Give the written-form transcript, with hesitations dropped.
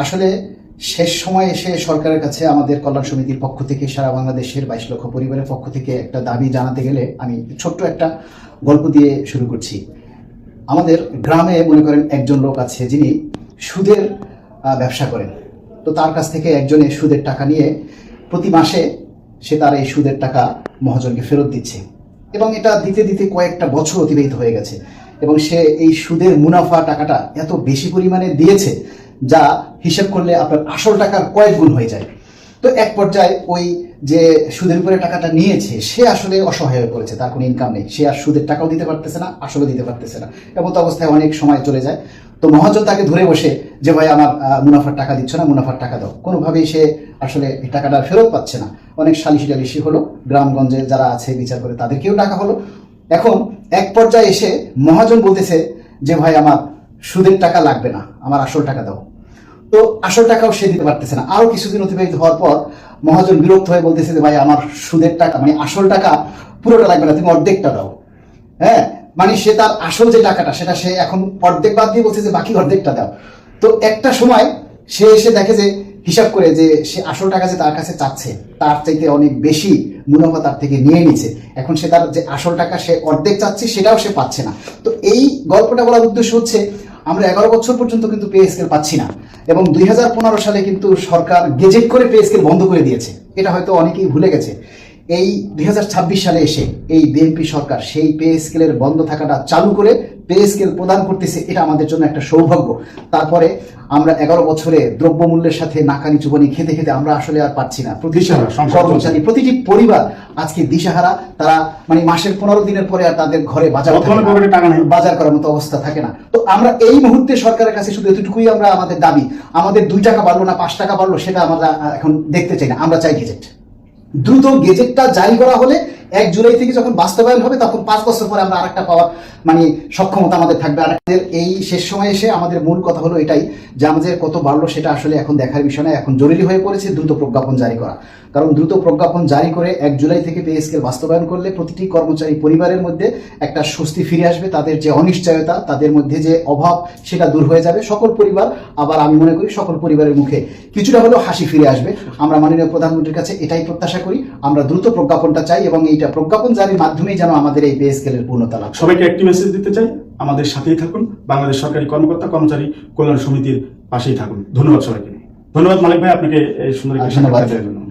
আসলে শেষ সময় এসে সরকারের কাছে আমাদের কল্যাণ সমিতির পক্ষ থেকে সারা বাংলাদেশের 22 লক্ষ পরিবারের পক্ষ থেকে একটা দাবি জানাতে গেলে আমি ছোট্ট একটা গল্প দিয়ে শুরু করছি। আমাদের গ্রামে মনে করেন একজন লোক আছে যিনি সুদের ব্যবসা করেন। তো তার কাছ থেকে একজনে সুদের টাকা নিয়ে প্রতি মাসে সে তার এই সুদের টাকা মহাজনকে ফেরত দিচ্ছে এবং এটা দিতে দিতে কয়েকটা বছর অতিবাহিত হয়ে গেছে এবং সে এই সুদের মুনাফা টাকাটা এত বেশি পরিমাণে দিয়েছে যা হিসাব করলে আপনার আসল টাকার কয়েক গুণ হয়ে যায়। তো এক পর্যায়ে ওই যে সুদের উপরে টাকাটা নিয়েছে সে আসলে অসহায় হয়ে পড়েছে, তার কোনো ইনকাম নেই, সে আর সুদের টাকাও দিতে পারতেছে না, আসলে দিতে পারতেছে না। এমন তো অবস্থায় অনেক সময় চলে যায়। তো মহাজন তাকে ধরে বসে যে ভাই আমার মুনাফার টাকা দিচ্ছ না, মুনাফার টাকা দাও। কোনোভাবেই সে আসলে এই টাকাটা ফেরত পাচ্ছে না। অনেক সালিশি টালিশি হলো, গ্রামগঞ্জে যারা আছে বিচার করে তাদেরকেও টাকা হলো। এখন এক পর্যায়ে এসে মহাজন বলতেছে যে ভাই আমার সুদের টাকা লাগবে না, আমার আসল টাকা দাও। তো আসল টাকাও সে দিতে পারতেছে না। আরো কিছুদিন অতিবাহিত হওয়ার পর মহাজন বিরক্ত হয়ে বলতেছে যে ভাই আমার সুদের টাকা মানে আসল টাকা পুরোটা লাগবে না, তুমি অর্ধেকটা দাও। হ্যাঁ, মানে সে তার আসল যে টাকাটা সেটা সে এখন অর্ধেক বাদ দিয়ে বলছে যে বাকি অর্ধেকটা দাও। তো একটা সময় সে এসে দেখে যে হিসাব করে যে সে আসল টাকা যে তার কাছে চাচ্ছে তার চাইতে অনেক বেশি মুনাফা তার থেকে নিয়ে নিচ্ছে। এখন সে তার যে আসল টাকা সে অর্ধেক চাচ্ছে সেটাও সে পাচ্ছে না। তো এই গল্পটা বলার উদ্দেশ্য হচ্ছে আমরা 11 বছর পর্যন্ত কিন্তু পে স্কেল পাচ্ছি না এবং 2015 সালে কিন্তু সরকার গেজেট করে পে স্কেল বন্ধ করে দিয়েছে। এটা হয়তো অনেকেই ভুলে গেছে। এই 2026 সালে এসে এই বিএনপি সরকার সেই পে স্কেলের বন্ধ থাকাটা চালু করে পে স্কেল প্রদান করতেছে, এটা আমাদের জন্য একটা সৌভাগ্য। তারপরে আমরা 11 বছরে দ্রব্যমূল্যের সাথে নাকানি চুবানি খেতে খেতে আমরা আসলে আর পাচ্ছি না। কর্মচারী প্রতিটি পরিবার আজকে দিশাহারা, তারা মানে মাসের 15 দিনের পরে আর তাদের ঘরে বাজার করার মতো অবস্থা থাকে না। তো আমরা এই মুহূর্তে সরকারের কাছে শুধু এতটুকুই আমরা আমাদের দাবি, আমাদের 2 টাকা বাড়লো না 5 টাকা বাড়লো সেটা আমরা এখন দেখতে চাই না, আমরা চাই গেজেট। দ্রুত গেজেটটা জারি করা হলে 1 জুলাই থেকে যখন বাস্তবায়ন হবে তখন 5 বছর পরে আমরা আরেকটা পাওয়ার মানে সক্ষমতা আমাদের থাকবে। আর এই শেষ সময় এসে আমাদের মূল কথা হলো এটাই যে আমাদের কত বাড়লো সেটা আসলে এখন দেখার বিষয় না, এখন জরুরি হয়ে পড়েছে দ্রুত প্রজ্ঞাপন জারি করা। কারণ দ্রুত প্রজ্ঞাপন জারি করে 1 জুলাই থেকে পে স্কেল বাস্তবায়ন করলে প্রতিটি কর্মচারী পরিবারের মধ্যে একটা স্বস্তি ফিরে আসবে, তাদের যে অনিশ্চয়তা, তাদের মধ্যে যে অভাব সেটা দূর হয়ে যাবে। সকল পরিবার, আবার আমি মনে করি সকল পরিবারের মুখে কিছুটা হলেও হাসি ফিরে আসবে। আমরা মাননীয় প্রধানমন্ত্রীর কাছে এটাই প্রত্যাশা করি, আমরা দ্রুত প্রজ্ঞাপনটা চাই এবং এইটা প্রজ্ঞাপন জারির মাধ্যমেই যেন আমাদের এই পে স্কেলের পূর্ণতা লাভ। সবাইকে একটি মেসেজ দিতে চাই, আমাদের সাথেই থাকুন, বাংলাদেশ সরকারি কর্মকর্তা কর্মচারী কল্যাণ সমিতির পাশেই থাকুন। ধন্যবাদ সবাইকে। ধন্যবাদ মালিক ভাই আপনাকে এই সুন্দর ধন্যবাদ।